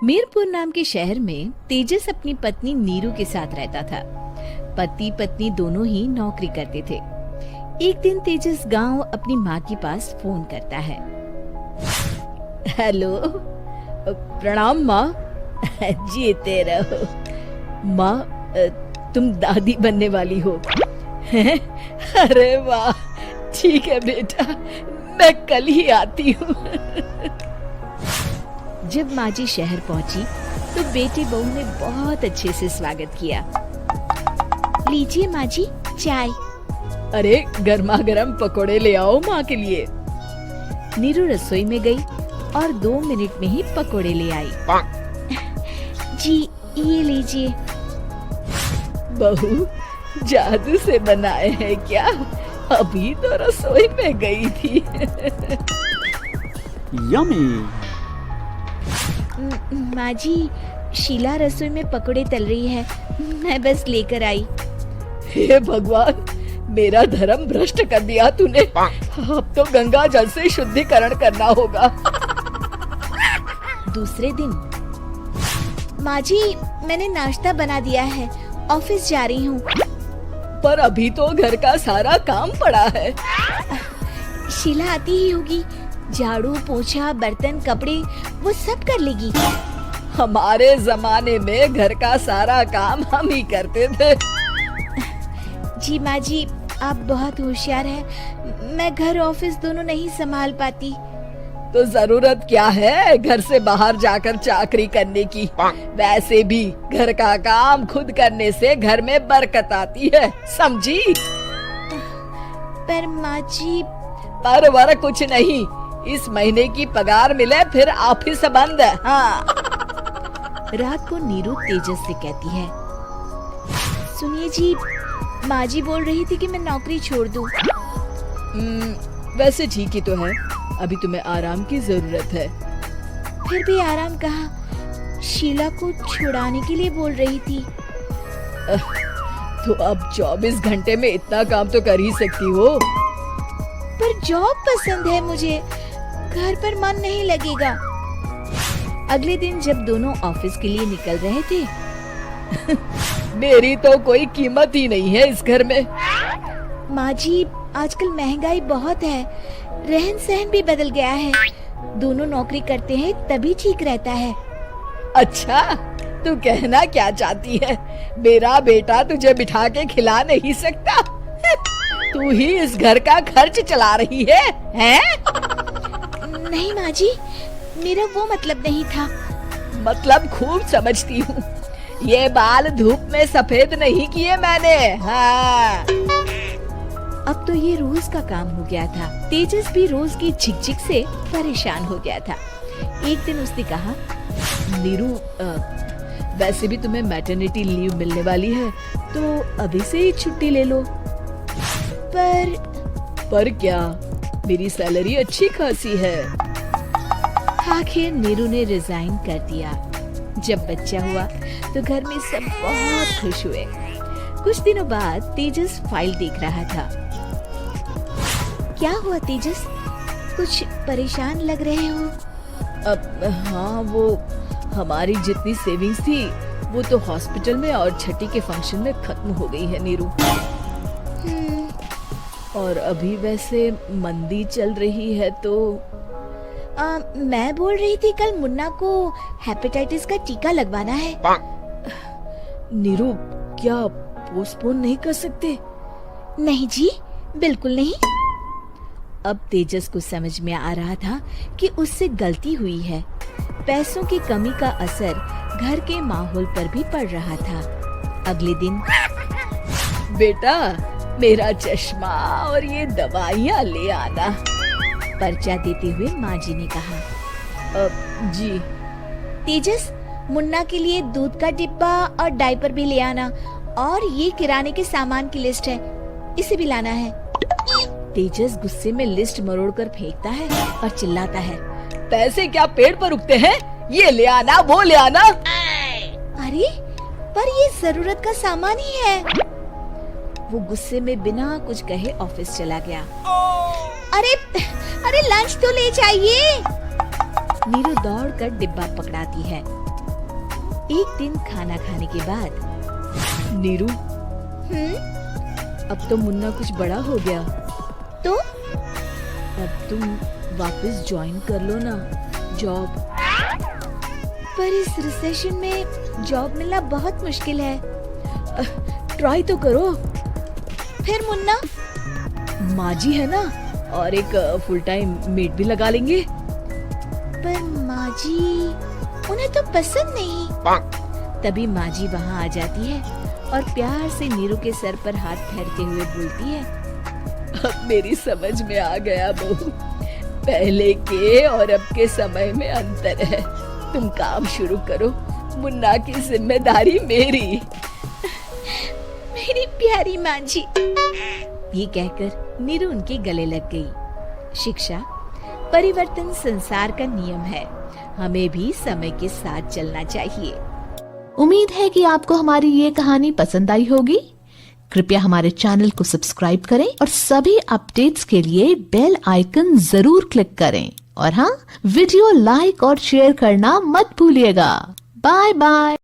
मीरपुर नाम के शहर में तेजस अपनी पत्नी नीरू के साथ रहता था। पति पत्नी दोनों ही नौकरी करते थे। एक दिन तेजस गांव अपनी माँ के पास फोन करता है। हेलो, प्रणाम माँ। जीते रहो माँ, तुम दादी बनने वाली हो। अरे वाह, ठीक है बेटा, मैं कल ही आती हूँ। जब माँ जी शहर पहुंची तो बेटी बहू ने बहुत अच्छे से स्वागत किया। लीजिए माँ जी चाय। अरे गर्मा गर्म पकोड़े ले आओ माँ के लिए। नीरू रसोई में गई और 2 मिनट में ही पकोड़े ले आई। जी ये लीजिए। बहू जादू से बनाए हैं क्या? अभी तो रसोई में गई थी। यम्मी। माँ जी, शीला रसोई में पकोड़े तल रही है, मैं बस लेकर आई। हे भगवान, मेरा धर्म भ्रष्ट कर दिया तूने। अब तो गंगा जल से शुद्धिकरण करना होगा। दूसरे दिन, माँ जी मैंने नाश्ता बना दिया है, ऑफिस जा रही हूँ। पर अभी तो घर का सारा काम पड़ा है। शीला आती ही होगी, झाड़ू पोछा बर्तन कपड़े वो सब कर लेगी। हमारे जमाने में घर का सारा काम हम ही करते थे। जी माँ जी, आप बहुत होशियार हैं, मैं घर ऑफिस दोनों नहीं संभाल पाती। तो जरूरत क्या है घर से बाहर जाकर चाकरी करने की? वैसे भी घर का काम खुद करने से घर में बरकत आती है, समझी? पर माँ जी। पर वर कुछ नहीं, इस महीने की पगार मिले फिर ऑफिस बंद। हाँ। रात को नीरू तेजस से कहती है, सुनिए जी, माँ जी बोल रही थी कि मैं नौकरी छोड़ दूं। वैसे ठीक ही तो है, अभी तुम्हें आराम की जरूरत है। फिर भी आराम कहाँ, शीला को छुड़ाने के लिए बोल रही थी। तो अब 24 घंटे में इतना काम तो कर ही सकती हो। पर जॉब पसंद है मुझे, घर पर मन नहीं लगेगा। अगले दिन जब दोनों ऑफिस के लिए निकल रहे थे, मेरी तो कोई कीमत ही नहीं है इस घर में। माँ जी, आजकल महंगाई बहुत है, रहन सहन भी बदल गया है, दोनों नौकरी करते हैं तभी ठीक रहता है। अच्छा, तू कहना क्या चाहती है? मेरा बेटा तुझे बिठा के खिला नहीं सकता? तू ही इस घर का खर्च चला रही है, हैं? नहीं माँ जी, मेरा वो मतलब नहीं था। मतलब खूब समझती हूँ, ये बाल धूप में सफेद नहीं किए मैंने। हाँ। अब तो ये रोज का काम हो गया था। तेजस भी रोज की झिकझिक से परेशान हो गया था। एक दिन उसने कहा, नीरू, वैसे भी तुम्हें मैटरनिटी लीव मिलने वाली है, तो अभी से ही छुट्टी ले लो। पर क्या, मेरी सैलरी अच्छी खासी है। आखिर नीरू ने रिजाइन कर दिया। जब बच्चा हुआ तो घर में सब बहुत खुश हुए। कुछ दिनों बाद तेजस फाइल देख रहा था। क्या हुआ तेजस, कुछ परेशान लग रहे हो? हाँ, वो हमारी जितनी सेविंग्स थी वो तो हॉस्पिटल में और छठी के फंक्शन में खत्म हो गई है नीरू। और अभी वैसे मंदी चल रही है तो मैं बोल रही थी कल मुन्ना को हेपेटाइटिस का टीका लगवाना है। नीरू, क्या पोस्टपोन नहीं कर सकते? नहीं जी, बिल्कुल नहीं। अब तेजस को समझ में आ रहा था कि उससे गलती हुई है। पैसों की कमी का असर घर के माहौल पर भी पड़ रहा था। अगले दिन, बेटा मेरा चश्मा और ये दवाइयाँ ले आना, पर्चा देते हुए माँ जी ने कहा। जी। तेजस, मुन्ना के लिए दूध का डिब्बा और डायपर भी ले आना, और ये किराने के सामान की लिस्ट है, इसे भी लाना है। तेजस गुस्से में लिस्ट मरोड़कर फेंकता है और चिल्लाता है, पैसे क्या पेड़ पर उगते हैं? ये ले आना, वो ले आना। अरे पर ये जरूरत का सामान ही है। वो गुस्से में बिना कुछ कहे ऑफिस चला गया। अरे लंच तो ले जाइए। नीरू दौड़कर डिब्बा पकड़ाती है। एक दिन खाना खाने के बाद, नीरू, अब तो मुन्ना कुछ बड़ा हो गया, तो अब तुम वापस ज्वाइन कर लो ना जॉब। पर इस रिसेशन में जॉब मिलना बहुत मुश्किल है। ट्राई तो करो। फिर मुन्ना, माजी है ना, और एक फुल टाइम मेड भी लगा लेंगे। पर माजी, उन्हें तो पसंद नहीं। तभी माजी वहाँ आ जाती है और प्यार से नीरू के सर पर हाथ फेरते हुए बोलती है, अब मेरी समझ में आ गया बहू, पहले के और अब के समय में अंतर है। तुम काम शुरू करो, मुन्ना की जिम्मेदारी मेरी। मेरी प्यारी माँ जी, ये कहकर नीरू उनके गले लग गई। शिक्षा, परिवर्तन संसार का नियम है, हमें भी समय के साथ चलना चाहिए। उम्मीद है कि आपको हमारी ये कहानी पसंद आई होगी। कृपया हमारे चैनल को सब्सक्राइब करें और सभी अपडेट्स के लिए बेल आइकन जरूर क्लिक करें। और हाँ, वीडियो लाइक और शेयर करना मत भूलिएगा। Bye bye.